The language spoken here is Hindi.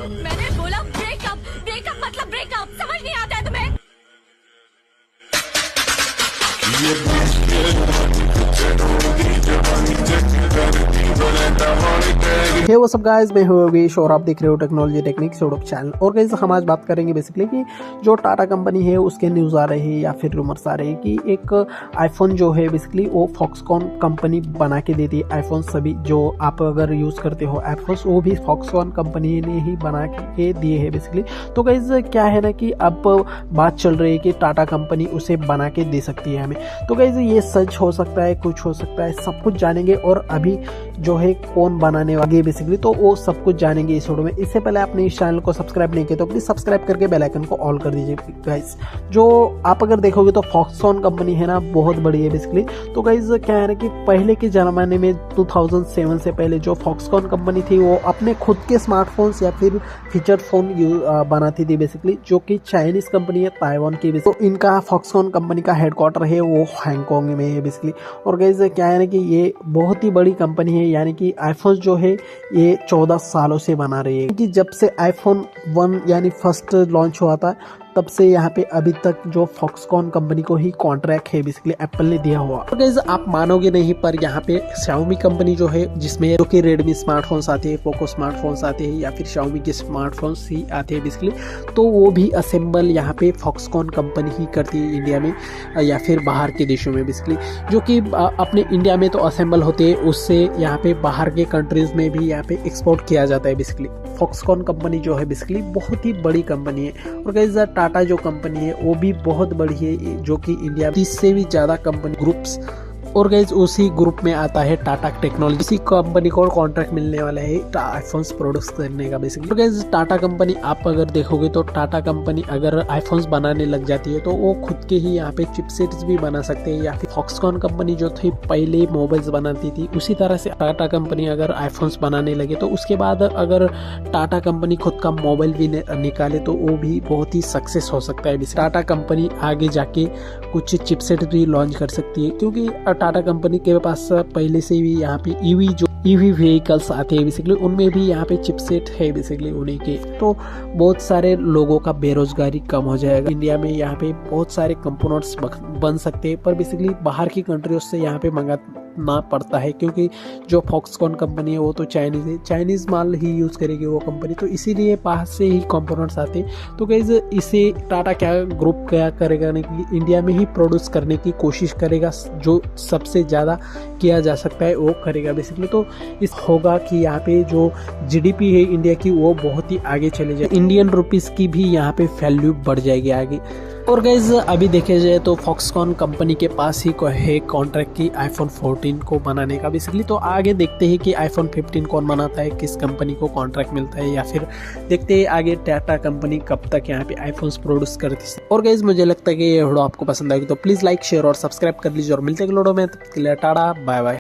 मैंने बोला ब्रेकअप, ब्रेकअप मतलब ब्रेकअप, समझ नहीं आता है तुम्हें? हे व्हाट्स अप गाइस, मैं हूं योगेश और आप देख रहे हो टेक्नोलॉजी टेक्निक्स यूट्यूब चैनल। और गाइस हम आज बात करेंगे बेसिकली कि जो टाटा कंपनी है उसके न्यूज़ आ रहे हैं या फिर रूमर्स आ रहे हैं कि एक आईफोन जो है बेसिकली वो फॉक्सकॉन कंपनी बना के देती है। आईफोन सभी जो आप अगर यूज़ करते हो आईफोन्स वो भी फॉक्सकॉन कंपनी ने ही बना के दिए है बेसिकली। तो गाइस क्या है ना कि अब बात चल रही है कि टाटा कंपनी उसे बना के दे सकती है हमें। तो गाइस ये सच हो सकता है, कुछ हो सकता है, सब कुछ जानेंगे। और अभी जो है कौन बनाने वाले बेसिकली तो वो सब कुछ जानेंगे इस वीडियो में। इससे पहले आपने इस चैनल को सब्सक्राइब नहीं किया तो प्लीज सब्सक्राइब करके बेल आइकन को ऑल कर दीजिए गाइस। जो आप अगर देखोगे तो फॉक्सकॉन कंपनी है ना बहुत बड़ी है बेसिकली। तो गाइस क्या है ना कि पहले के जमाने में 2007 से पहले जो फॉक्सकॉन कंपनी थी वो अपने खुद के स्मार्टफोन्स या फिर फीचर फोन बनाती थी बेसिकली, जो कि चाइनीज कंपनी है ताइवान की। तो इनका फॉक्सकॉन कंपनी का हेडक्वार्टर है वो हांगकांग में है बेसिकली। और गाइस क्या है ना कि ये बहुत ही बड़ी कंपनी है, यानी कि आईफोन जो है ये 14 सालों से बना रही है। कि जब से आईफोन 1 यानी फर्स्ट लॉन्च हुआ था तब से यहाँ पे अभी तक जो फॉक्सकॉन कंपनी को ही कॉन्ट्रैक्ट है बेसिकली एप्पल ने दिया हुआ। तो गाइस आप मानोगे नहीं पर यहाँ पे Xiaomi कंपनी जो है जिसमें जो कि रेडमी स्मार्टफोन्स आते हैं, पोको स्मार्टफोन्स आते हैं या फिर Xiaomi के स्मार्टफोन्स ही आते हैं बेसिकली, तो वो भी असेंबल यहाँ पे फॉक्सकॉन कंपनी ही करती है इंडिया में या फिर बाहर के देशों में बेसिकली। जो कि अपने इंडिया में तो असेंबल होते हैं, उससे यहाँ पे बाहर के कंट्रीज में भी यहाँ पे एक्सपोर्ट किया जाता है बेसिकली। फॉक्सकॉन कंपनी जो है बेसिकली बहुत ही बड़ी कंपनी है। और गाइस टाटा जो कंपनी है वो भी बहुत बड़ी है, जो कि इंडिया 30 से भी ज़्यादा कंपनी ग्रुप्स। और गाइस उसी ग्रुप में आता है टाटा टेक्नोलॉजी। इसी कंपनी को कॉन्ट्रैक्ट मिलने वाला है आईफोन्स प्रोड्यूस करने का बेसिकली। तो गाइस टाटा कंपनी आप अगर देखोगे तो टाटा कंपनी अगर आईफोन्स बनाने लग जाती है तो वो खुद के ही यहाँ पे चिपसेट्स भी बना सकते हैं। या फिर फॉक्सकॉन कंपनी जो थी पहले मोबाइल्स बनाती थी, उसी तरह से टाटा कंपनी अगर आईफोन्स बनाने लगे तो उसके बाद अगर टाटा कंपनी खुद का मोबाइल भी निकाले तो वो भी बहुत ही सक्सेस हो सकता है। टाटा कंपनी आगे जाके कुछ चिपसेट भी लॉन्च कर सकती है, क्योंकि टाटा कंपनी के पास पहले से भी यहाँ पे ईवी व्हीकल्स आते हैं बेसिकली, उनमें भी यहाँ पे चिपसेट है बेसिकली उन्हीं के। तो बहुत सारे लोगों का बेरोजगारी कम हो जाएगा। इंडिया में यहाँ पे बहुत सारे कंपोनेंट्स बन सकते हैं, पर बेसिकली बाहर की कंट्रियों से यहाँ पे मंगाना पड़ता है, क्योंकि जो फॉक्सकॉन कंपनी है वो तो चाइनीज है, चाइनीज माल ही यूज़ करेगी वो कंपनी, तो इसीलिए बाहर से ही कंपोनेंट्स आते हैं। तो गाइस इसे टाटा ग्रुप क्या करेगा ना कि इंडिया में ही प्रोड्यूस करने की कोशिश करेगा, जो सबसे ज़्यादा किया जा सकता है वो करेगा बेसिकली। तो इस होगा कि यहाँ पे जो जीडीपी है इंडिया की वो बहुत ही आगे चले जाए, इंडियन रुपीस की भी यहाँ पे वैल्यू बढ़ जाएगी आगे। और गाइज अभी देखे जाए तो फॉक्सकॉन कंपनी के पास ही है कॉन्ट्रैक्ट की आईफोन 14 को बनाने का बेसिकली। तो आगे देखते हैं कि आईफोन 15 कौन बनाता है, किस कंपनी को कॉन्ट्रैक्ट मिलता है, या फिर देखते हैं आगे टाटा कंपनी कब तक यहाँ पे आईफोन्स प्रोड्यूस करती है। और गाइज मुझे लगता है कि ये वीडियो आपको पसंद आएगी तो प्लीज़ लाइक शेयर और सब्सक्राइब कर लीजिए और मिलते हैं वीडियो में। तब तक के लिए टाटा बाय बाय।